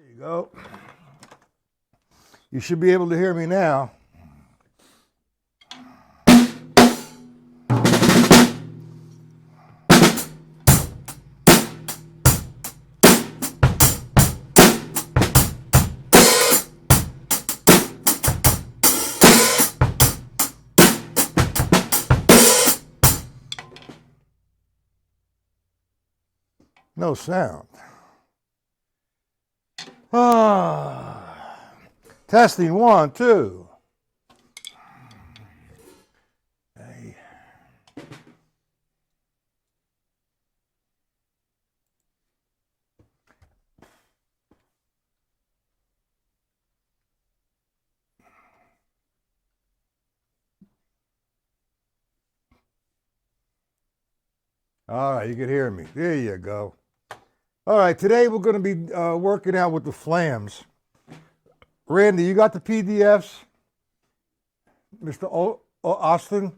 There you go. You should be able to hear me now. No sound. Testing 1, 2. Hey. All right, you can hear me. There you go. All right, today we're going to be working out with the flams. Randy, you got the PDFs? Mr. Oatston,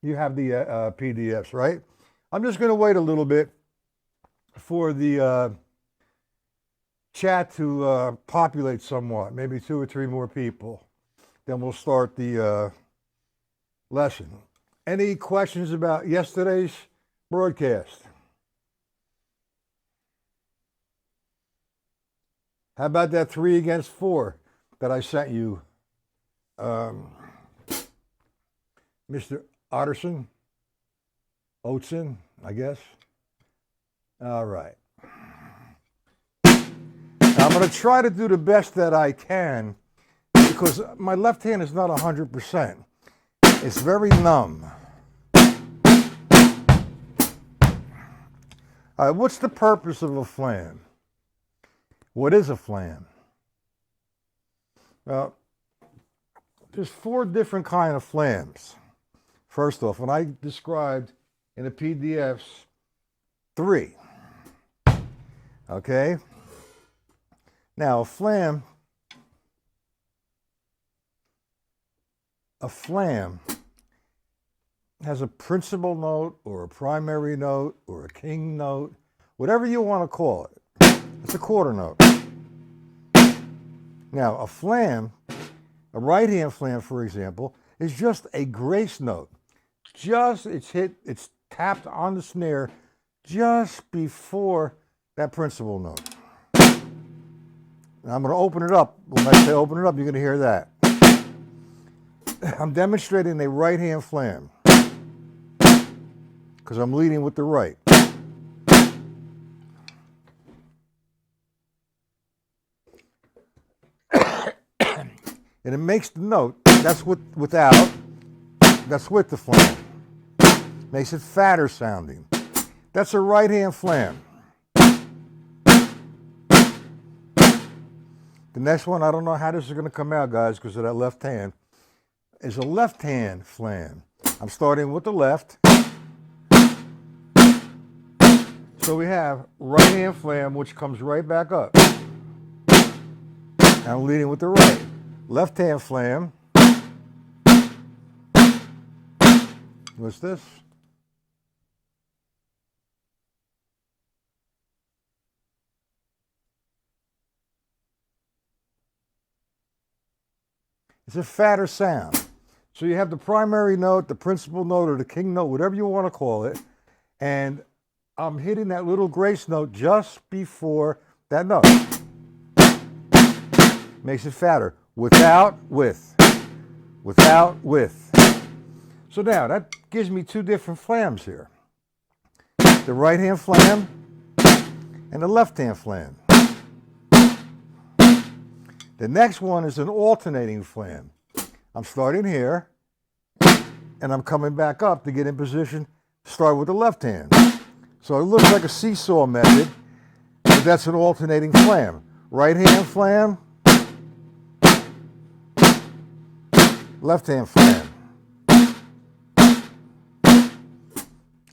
you have the PDFs, right? I'm just going to wait a little bit for the chat to populate somewhat, maybe 2 or 3 more people. Then we'll start the lesson. Any questions about yesterday's broadcast? How about that 3 against 4 that I sent you, Mr. Otterson? Oatson, I guess. All right. I'm going to try to do the best that I can because my left hand is not 100%. It's very numb. All right, what's the purpose of a flam? What is a flam? Well, there's 4 different kind of flams. First off, and I described in the PDFs 3. Okay? Now, a flam has a principal note or a primary note or a king note, whatever you want to call it. It's a quarter note. Now, a flam, a right-hand flam, for example, is just a grace note. It's tapped on the snare just before that principal note. Now, I'm going to open it up. When I say open it up, you're going to hear that. I'm demonstrating a right-hand flam because I'm leading with the right. And it makes the note, that's with the flam. Makes it fatter sounding. That's a right-hand flam. The next one, I don't know how this is going to come out, guys, because of that left hand, is a left-hand flam. I'm starting with the left. So we have right-hand flam, which comes right back up. And I'm leading with the right. Left-hand flam. What's this? It's a fatter sound. So you have the primary note, the principal note, or the king note, whatever you want to call it, and I'm hitting that little grace note just before that note. Makes it fatter. Without, with. Without, with. So now, that gives me 2 different flams here. The right-hand flam and the left-hand flam. The next one is an alternating flam. I'm starting here, and I'm coming back up to get in position to start with the left hand. So it looks like a seesaw method, but that's an alternating flam. Right-hand flam, left-hand flam.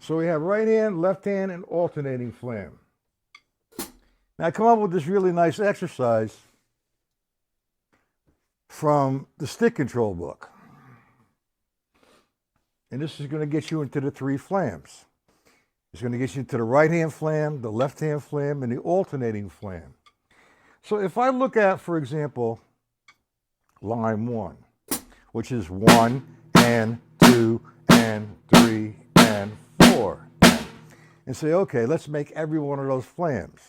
So we have right hand, left hand, and alternating flam. Now I come up with this really nice exercise from the stick control book. And this is going to get you into the 3 It's going to get you into the right-hand flam, the left-hand flam, and the alternating flam. So if I look at, for example, line 1, which is 1 and 2 and 3 and 4, and say, okay, let's make every one of those flams.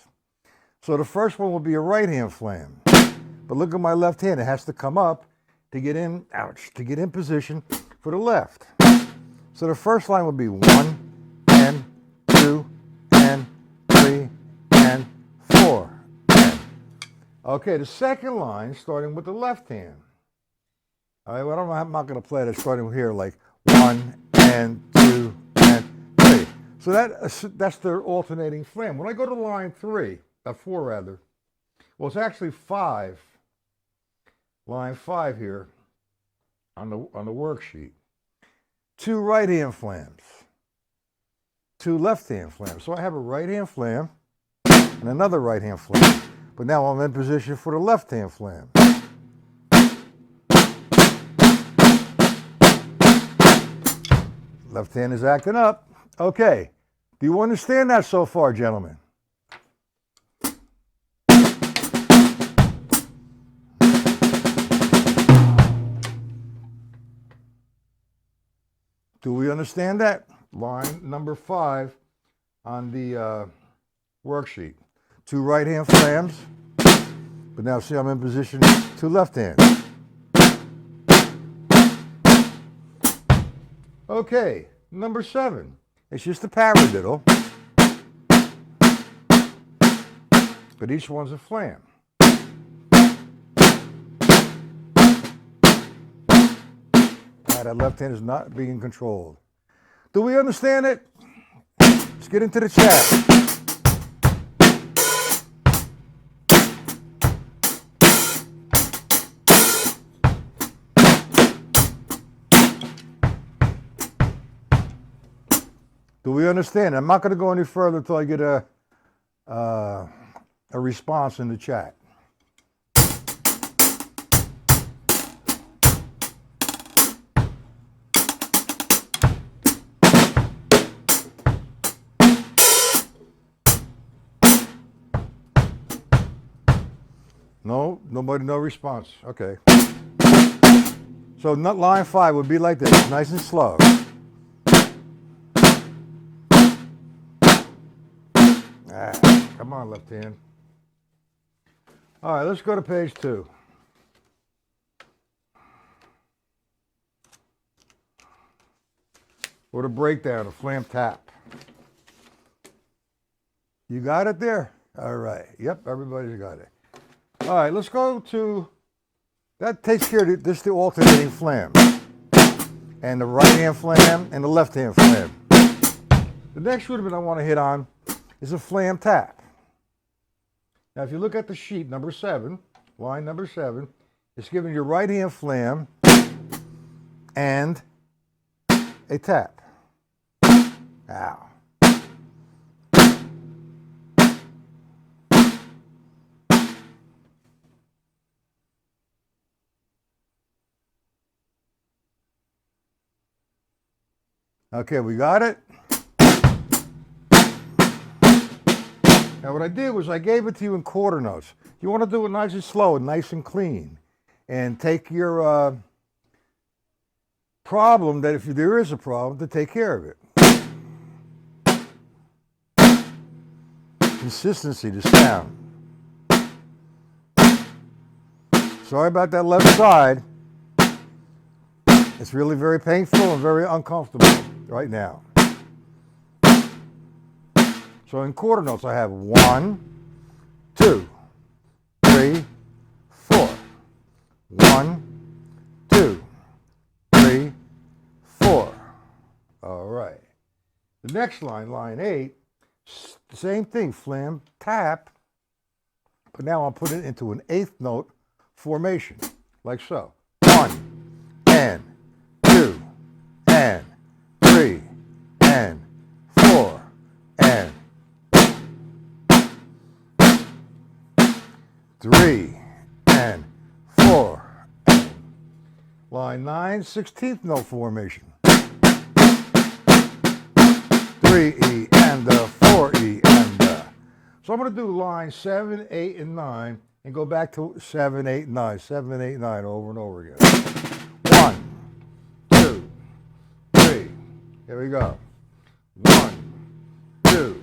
So the first one will be a right-hand flam. But look at my left hand. It has to come up to get in, to get in position for the left. So the first line would be 1 and 2 and 3 and 4. Okay, the second line, starting with the left hand. All right, well, I'm not going to play that starting here like 1 and 2 and 3. So that's the alternating flam. When I go to line 4 rather, well, it's actually 5. Line 5 here on the worksheet. 2 right-hand flams, 2 left-hand flams. So I have a right-hand flam and another right-hand flam. But now I'm in position for the left-hand flam. Left hand is acting up. Okay. Do you understand that so far, gentlemen? Do we understand that? Line number 5 on the worksheet. 2 right-hand flams, but now see I'm in position 2 left hand. Okay, number 7. It's just a paradiddle, but each one's a flam. That left hand is not being controlled. Do we understand it? Let's get into the chat. Do we understand? I'm not going to go any further until I get a response in the chat. No, nobody, no response. Okay. So line 5 would be like this, nice and slow. Come on, left hand. All right, let's go to page 2. Or the breakdown, a flam tap. You got it there? All right. Yep, everybody's got it. All right, let's go to, that takes care of this, the alternating flam. And the right-hand flam and the left-hand flam. The next rudiment I want to hit on is a flam tap. Now, if you look at the sheet, number 7, line number 7, it's giving your right-hand flam and a tap. Ow. Okay, we got it. Now what I did was I gave it to you in quarter notes. You want to do it nice and slow and nice and clean. And take your problem, that if there is a problem, to take care of it. Consistency to sound. Sorry about that left side. It's really very painful and very uncomfortable right now. So in quarter notes, I have 1, 2, 3, 4. 1, 2, 3, 4. All right. The next line, line 8, same thing, flam, tap, but now I'll put it into an 8th note formation, like so. 1, and 2, and 3, and 4, and 3, and 4. Line 9, 16th note formation. 3E and 4E and. So I'm going to do line 7, 8, and 9 and go back to 7, 8, 9, 7, 8, 9 over and over again. 1, 2, 3. Here we go. 1, 2,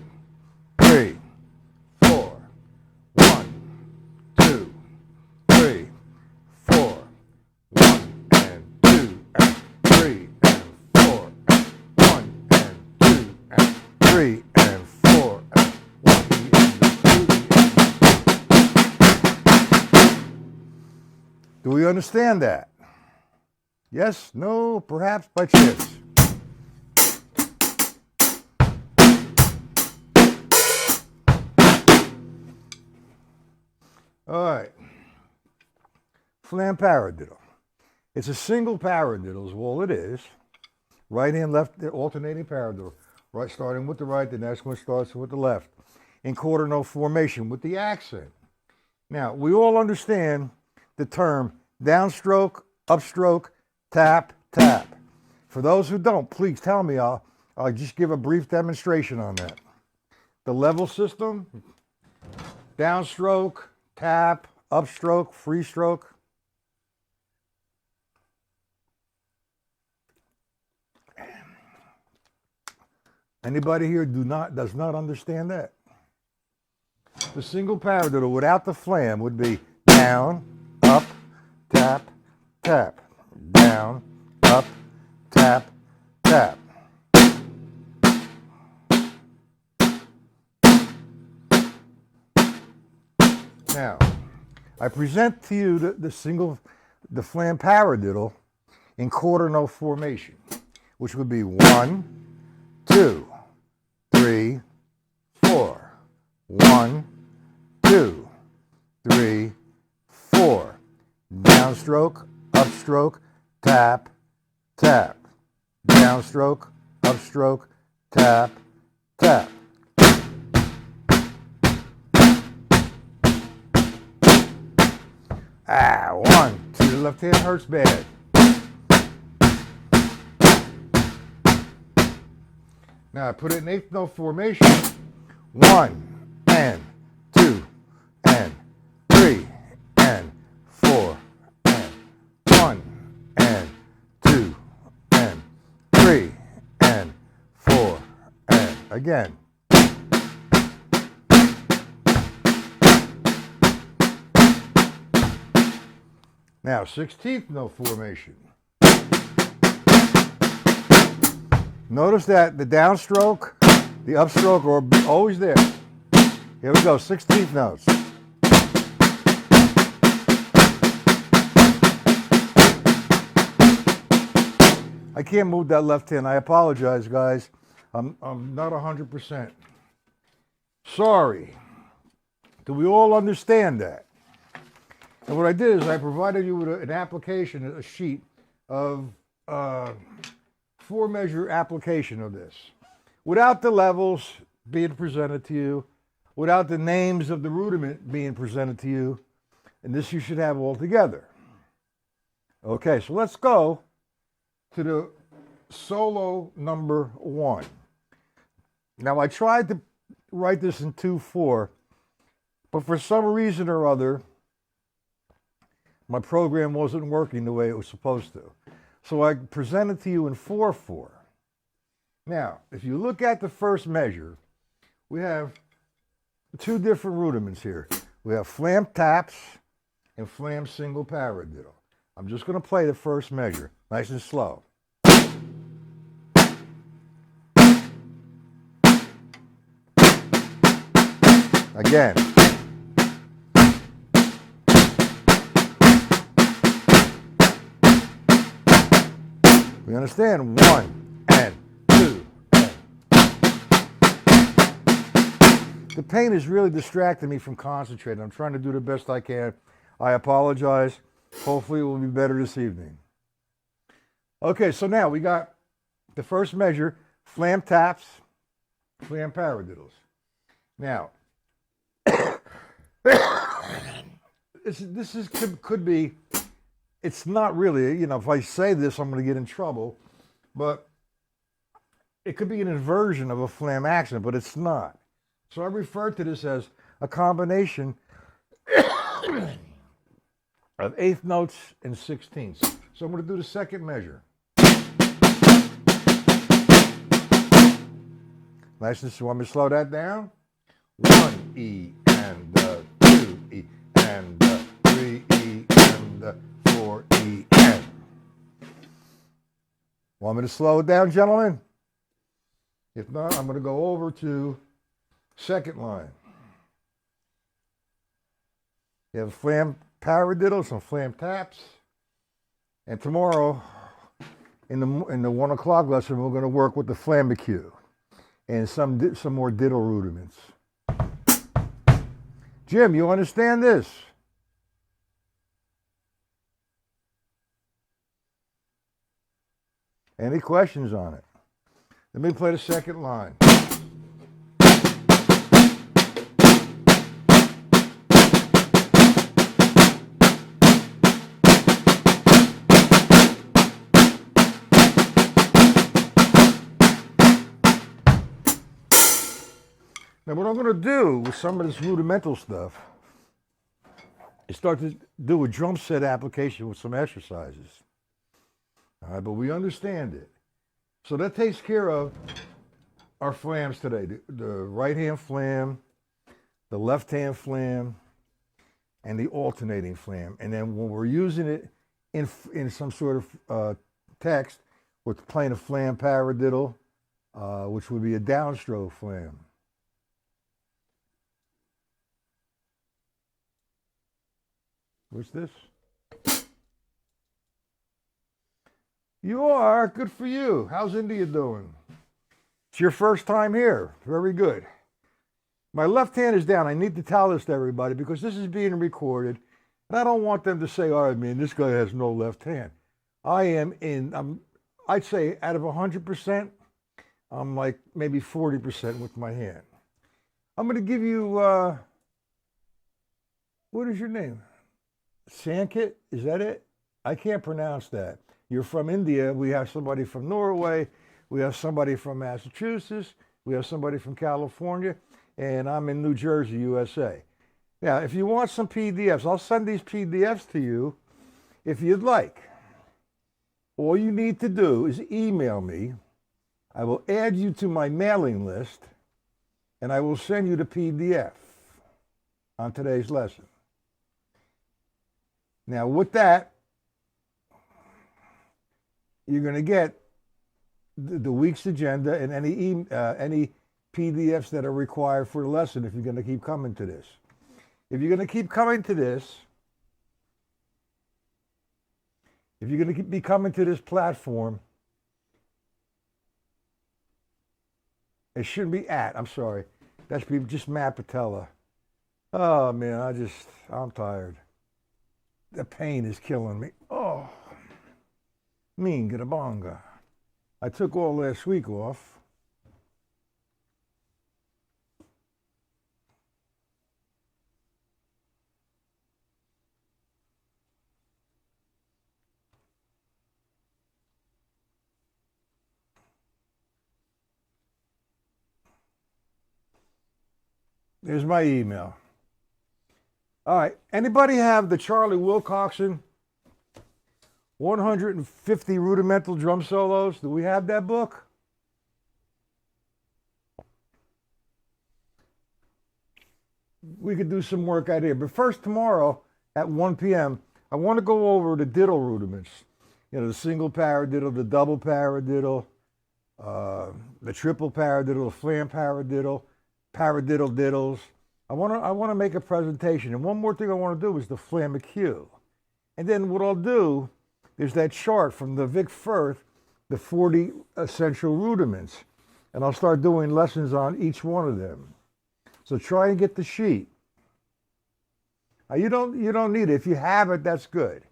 3, 4. 1, 2, 3, 4. 1 and 2 and 3 and 4. 1 and 2 and 3 and 4 and 1 and 2. Do we understand that? Yes? No? Perhaps by chance? All right. Flam paradiddle. It's a single paradiddle is all it is. Right hand, left, alternating paradiddle. Right, starting with the right, the next one starts with the left. In quarter note formation with the accent. Now, we all understand the term downstroke, upstroke, tap, tap. For those who don't, please tell me. I'll just give a brief demonstration on that. The level system, downstroke, tap, upstroke, free stroke. Anybody here does not understand that? The single paradiddle without the flam would be down, up, tap, tap. Down, up, tap, tap. Now, I present to you the flam paradiddle in quarter note formation, which would be 1, 2, 3, 4. 1, 2, 3, 4. Downstroke, upstroke, tap, tap. Downstroke, upstroke, tap, tap. Ah, 1, 2, the left hand hurts bad. Now I put it in eighth note formation. 1 and 2 and 3 and 4 and 1 and 2 and 3 and 4 and again. Now 16th note formation. Notice that the downstroke, the upstroke are always there. Here we go, 16th notes. I can't move that left hand. I apologize, guys. I'm not 100%. Sorry. Do we all understand that? And what I did is I provided you with an application, a sheet of 4-measure application of this, without the levels being presented to you, without the names of the rudiment being presented to you, and this you should have all together. Okay, so let's go to the solo number 1. Now I tried to write this in 2/4, but for some reason or other, my program wasn't working the way it was supposed to. So I presented to you in 4/4. Now, if you look at the first measure, we have 2 different rudiments here. We have flam taps and flam single paradiddle. I'm just going to play the first measure, nice and slow. Again. We understand? 1 and 2 and. The pain is really distracting me from concentrating. I'm trying to do the best I can. I apologize. Hopefully it will be better this evening. Okay, so now we got the first measure, flam taps, flam paradiddles. Now, could be, it's not really, if I say this, I'm going to get in trouble, but it could be an inversion of a flam accent, but it's not. So I refer to this as a combination of eighth notes and sixteenths. So I'm going to do the second measure. Nice and slow. Want me to slow that down? 1 E and 2 E and 3 E and 4 E and. Want me to slow it down, gentlemen? If not, I'm going to go over to second line. You have a flam paradiddle, some flam taps, and tomorrow in the 1 o'clock lesson we're going to work with the flamacue and some more diddle rudiments. Jim, you understand this? Any questions on it? Let me play the second line. Now what I'm going to do with some of this rudimental stuff is start to do a drum set application with some exercises. All right, but we understand it. So that takes care of our flams today. The right hand flam, the left hand flam, and the alternating flam. And then when we're using it in some sort of text, we're playing a flam paradiddle, which would be a downstroke flam. What's this? You are? Good for you. How's India doing? It's your first time here. Very good. My left hand is down. I need to tell this to everybody because this is being recorded. And I don't want them to say, all right, man, this guy has no left hand. I'd say out of 100%, I'm like maybe 40% with my hand. I'm going to give you, what is your name? Sankit, is that it? I can't pronounce that. You're from India. We have somebody from Norway. We have somebody from Massachusetts. We have somebody from California. And I'm in New Jersey, USA. Now, if you want some PDFs, I'll send these PDFs to you if you'd like. All you need to do is email me. I will add you to my mailing list, and I will send you the PDF on today's lesson. Now, with that, you're going to get the week's agenda and any PDFs that are required for the lesson if you're going to keep coming to this. If you're going to keep coming to this, if you're going to be coming to this platform, it shouldn't be I'm sorry. That should be just Matt Patella. Oh, man, I'm tired. The pain is killing me. Oh, Mingarabonga. I took all last week off. There's my email. All right, anybody have the Charlie Wilcoxon 150 Rudimental Drum Solos? Do we have that book? We could do some work out here. But first, tomorrow at 1 p.m., I want to go over the diddle rudiments. You know, the single paradiddle, the double paradiddle, the triple paradiddle, the flam paradiddle, paradiddle diddles. I want to make a presentation. And one more thing I want to do is the flamacue. And then what I'll do is that chart from the Vic Firth, the 40 essential rudiments. And I'll start doing lessons on each one of them. So try and get the sheet. You don't need it. If you have it, that's good.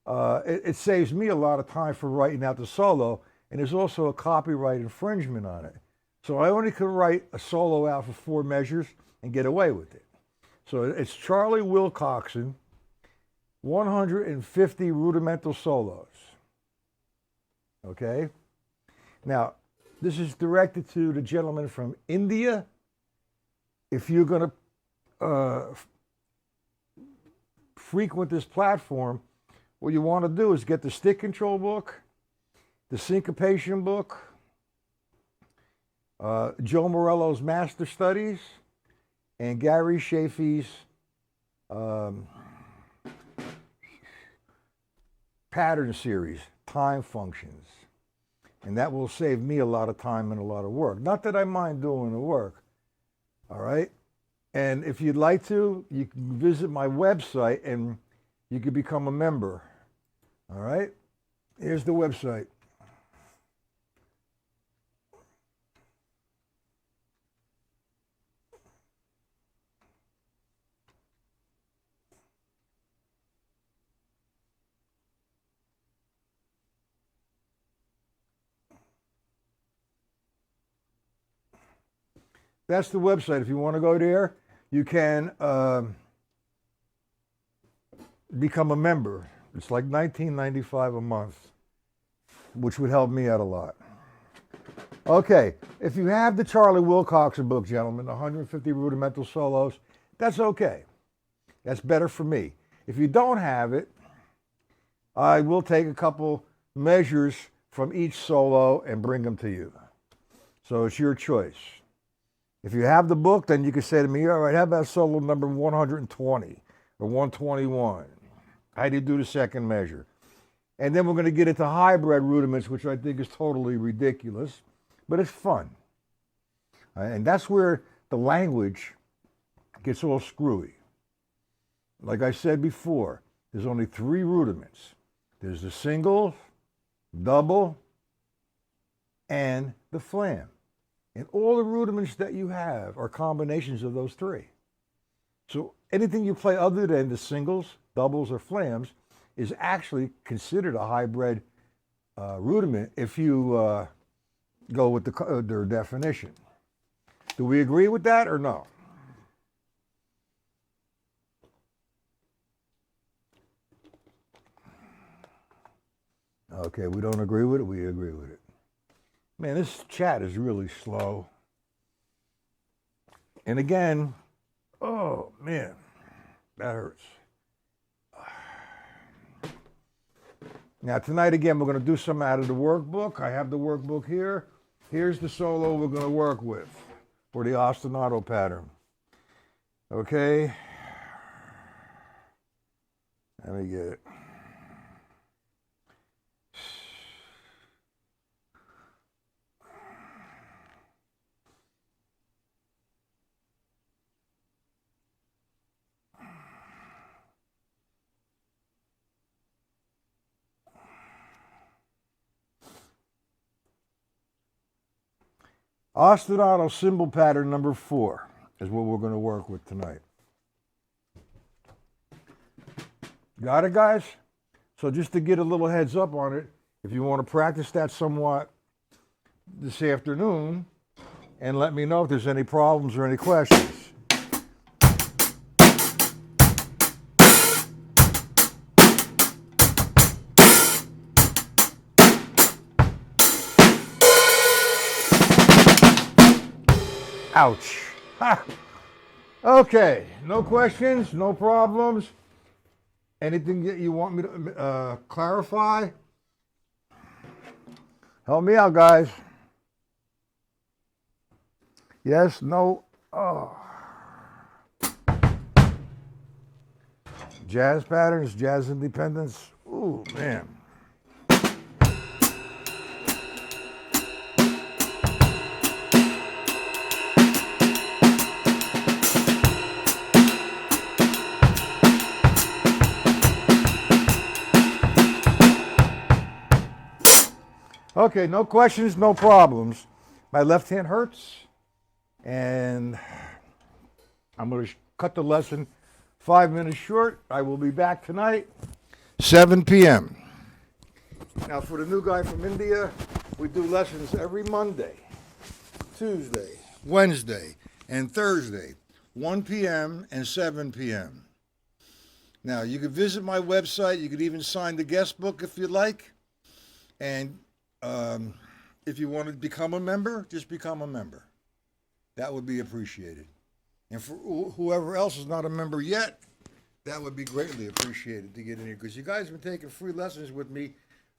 It saves me a lot of time for writing out the solo. And there's also a copyright infringement on it. So I only could write a solo out for 4 measures and get away with it. So it's Charlie Wilcoxon, 150 rudimental solos. Okay? Now, this is directed to the gentleman from India. If you're going to frequent this platform, what you want to do is get the stick control book, the syncopation book, Joe Morello's Master Studies, and Gary Shafee's pattern series, Time Functions. And that will save me a lot of time and a lot of work. Not that I mind doing the work, all right? And if you'd like to, you can visit my website and you can become a member, all right? Here's the website. That's the website. If you want to go there, you can become a member. It's like $19.95 a month, which would help me out a lot. Okay, if you have the Charlie Wilcoxon book, gentlemen, 150 Rudimental Solos, that's okay. That's better for me. If you don't have it, I will take a couple measures from each solo and bring them to you. So it's your choice. If you have the book, then you can say to me, all right, how about solo number 120 or 121? How do you do the second measure? And then we're going to get into hybrid rudiments, which I think is totally ridiculous, but it's fun. And that's where the language gets all screwy. Like I said before, there's only 3 rudiments. There's the single, double, and the flam. And all the rudiments that you have are combinations of those 3. So anything you play other than the singles, doubles, or flams is actually considered a hybrid rudiment if you go with their definition. Do we agree with that or no? Okay, we don't agree with it, we agree with it. Man, this chat is really slow. And again, oh man, that hurts. Now tonight again, we're going to do some out of the workbook. I have the workbook here. Here's the solo we're going to work with for the ostinato pattern. Okay. Let me get it. Ostinato symbol pattern number 4 is what we're going to work with tonight. Got it, guys? So just to get a little heads up on it, if you want to practice that somewhat this afternoon, and let me know if there's any problems or any questions. Ouch. Ha. Okay, no questions, no problems. Anything that you want me to clarify? Help me out, guys. Yes, no. Oh. Jazz patterns, jazz independence. Ooh, man. Okay, no questions, no problems. My left hand hurts, and I'm going to cut the lesson 5 minutes short. I will be back tonight, 7 p.m. Now, for the new guy from India, we do lessons every Monday, Tuesday, Wednesday, and Thursday, 1 p.m. and 7 p.m. Now, you can visit my website. You can even sign the guest book if you'd like. And if you want to become a member, just become a member. That would be appreciated. And for whoever else is not a member yet, that would be greatly appreciated to get in here because you guys have been taking free lessons with me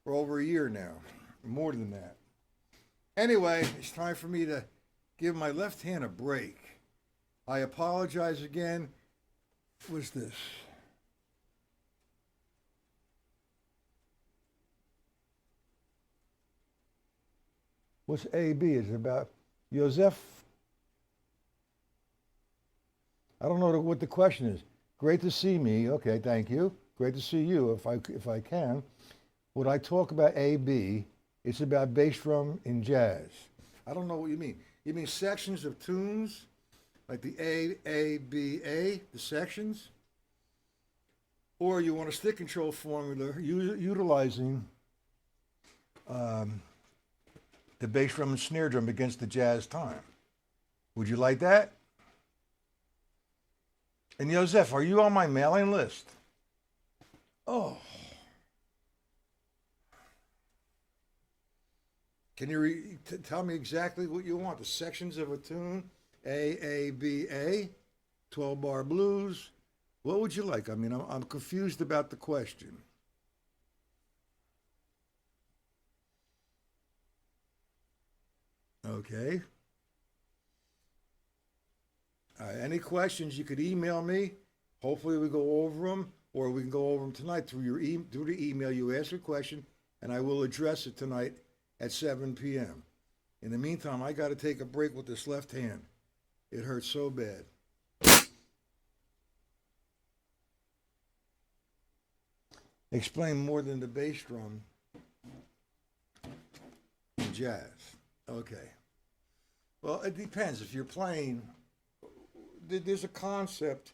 for over a year now, more than that. Anyway, it's time for me to give my left hand a break. I apologize again. What's this? What's AB? Is it about Joseph? I don't know what the question is. Great to see me. Okay, thank you. Great to see you. If I can, would I talk about AB? It's about bass drum in jazz. I don't know what you mean. You mean sections of tunes, like the A, B, A, the sections, or you want a stick control formula utilizing the bass drum and snare drum against the jazz time. Would you like that? And Joseph, are you on my mailing list? Oh. Can you tell me exactly what you want? The sections of a tune, A, B, A, 12-bar blues. What would you like? I mean, I'm confused about the question. Okay. Any questions, you could email me. Hopefully we go over them, or we can go over them tonight through the email. You ask a question, and I will address it tonight at 7 p.m. In the meantime, I got to take a break with this left hand. It hurts so bad. Explain more than the bass drum in jazz. Okay. Well, it depends. If you're playing, there's a concept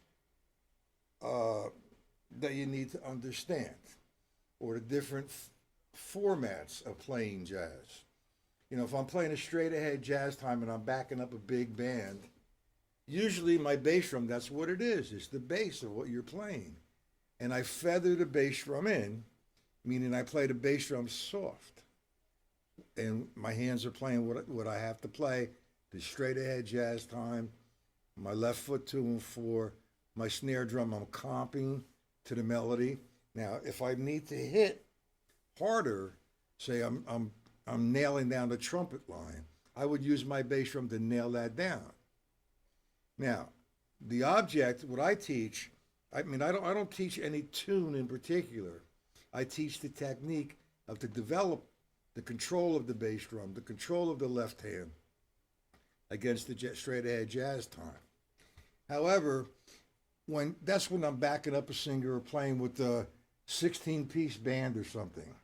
that you need to understand, or the different formats of playing jazz. You know, if I'm playing a straight ahead jazz time and I'm backing up a big band, usually my bass drum, that's what it is. It's the bass of what you're playing. And I feather the bass drum in, meaning I play the bass drum soft. And my hands are playing what I have to play, the straight ahead jazz time, my left foot 2 and 4, my snare drum, I'm comping to the melody. Now, if I need to hit harder, say I'm nailing down the trumpet line, I would use my bass drum to nail that down. Now, the object, what I teach, I mean, I don't teach any tune in particular. I teach the technique of to develop the control of the bass drum, the control of the left hand against the straight ahead jazz time. However, that's when I'm backing up a singer or playing with a 16-piece band or something.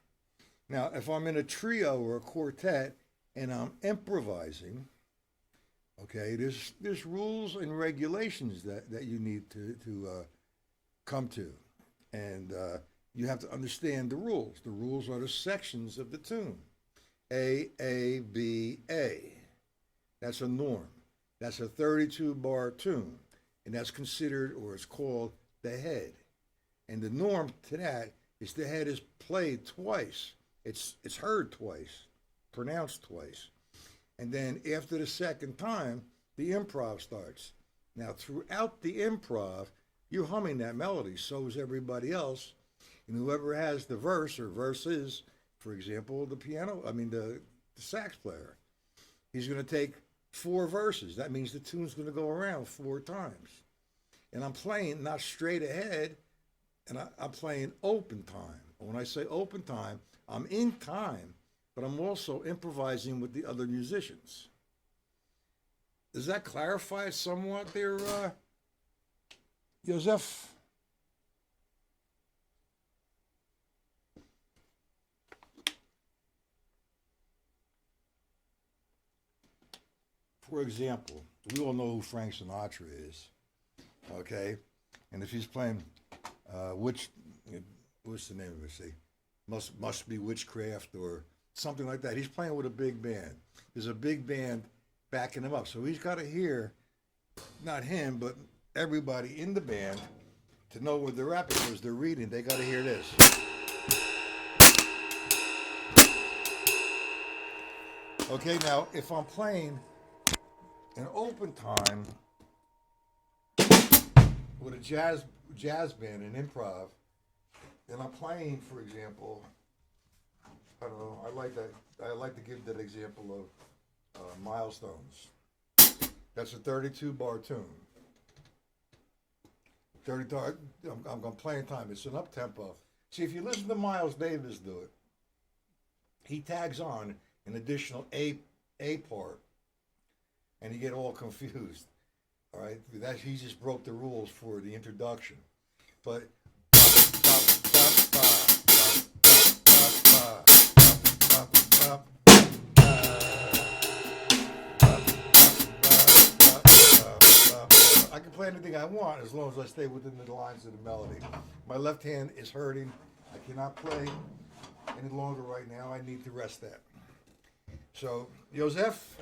Now, if I'm in a trio or a quartet and I'm improvising, okay, there's rules and regulations that you need to come to, and you have to understand the rules. The rules are the sections of the tune. A, B, A. That's a norm. That's a 32-bar tune, and that's considered, or it's called, the head. And the norm to that is the head is played twice. It's heard twice, pronounced twice. And then after the second time, the improv starts. Now, throughout the improv, you're humming that melody, so is everybody else. And whoever has the verse or verses, for example, the sax player, he's going to take 4 verses. That means the tune's going to go around 4 times. And I'm playing not straight ahead, and I'm playing open time. When I say open time, I'm in time, but I'm also improvising with the other musicians. Does that clarify somewhat there, Joseph? For example, we all know who Frank Sinatra is, okay? And if he's playing, what's the name of it? Say, must be Witchcraft or something like that. He's playing with a big band. There's a big band backing him up, so he's got to hear, not him, but everybody in the band to know where they're at because they're reading. They got to hear this. Okay, now if I'm playing an open time with a jazz band and improv, and I'm playing, for example, I don't know. I like to give that example of Milestones. That's a 32 bar tune. 30. I'm playing time. It's an up tempo. See, if you listen to Miles Davis do it, he tags on an additional A part, and you get all confused. All right, he just broke the rules for the introduction, but. I can play anything I want as long as I stay within the lines of the melody. My left hand is hurting. I cannot play any longer right now. I need to rest that. So, Joseph.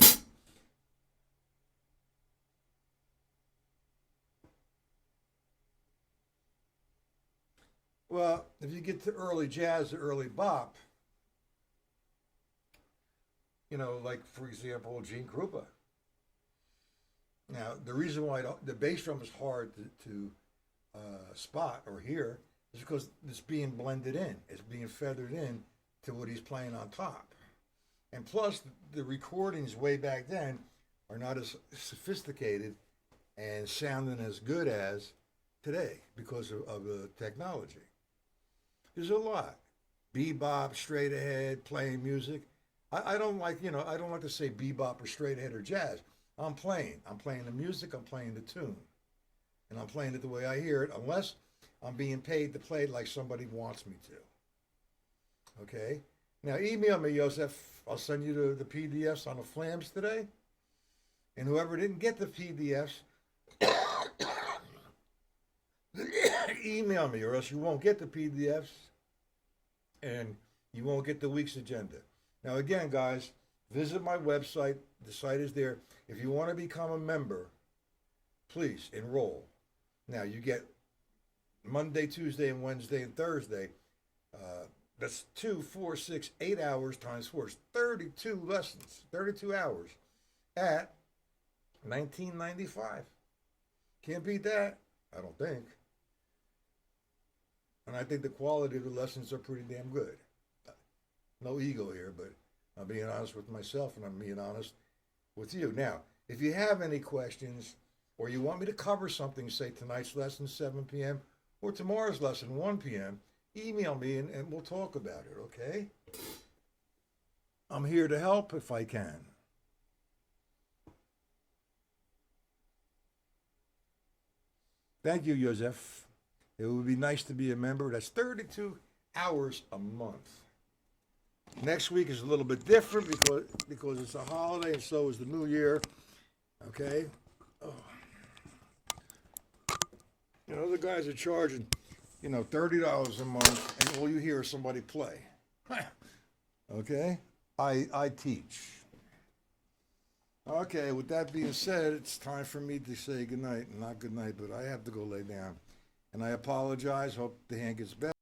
Well, if you get to early jazz or early bop, like, for example, Gene Krupa. Now, the reason why the bass drum is hard to spot or hear is because it's being blended in. It's being feathered in to what he's playing on top. And plus, the recordings way back then are not as sophisticated and sounding as good as today because of the technology. There's a lot. Bebop, straight ahead, playing music. I don't like to say bebop or straight ahead or jazz. I'm playing the music, I'm playing the tune. And I'm playing it the way I hear it, unless I'm being paid to play it like somebody wants me to. Okay? Now email me, Joseph. I'll send you the PDFs on the flams today. And whoever didn't get the PDFs, email me, or else you won't get the PDFs and you won't get the week's agenda. Now again, guys, visit my website. The site is there. If you want to become a member, please enroll. Now you get Monday, Tuesday, and Wednesday and Thursday. That's 2, 4, 6, 8 hours times 4. It's 32 lessons, 32 hours at $19.95. Can't beat that, I don't think. And I think the quality of the lessons are pretty damn good. No ego here, but I'm being honest with myself and I'm being honest with you. Now, if you have any questions or you want me to cover something, say tonight's lesson 7 p.m. or tomorrow's lesson 1 p.m., email me and we'll talk about it, okay? I'm here to help if I can. Thank you, Joseph. It would be nice to be a member. That's 32 hours a month. Next week is a little bit different because it's a holiday and so is the new year. Okay? Oh. The guys are charging, $30 a month, and all you hear is somebody play. Okay? I teach. Okay, with that being said, it's time for me to say goodnight. Not goodnight, but I have to go lay down. And I apologize. Hope the hand gets better.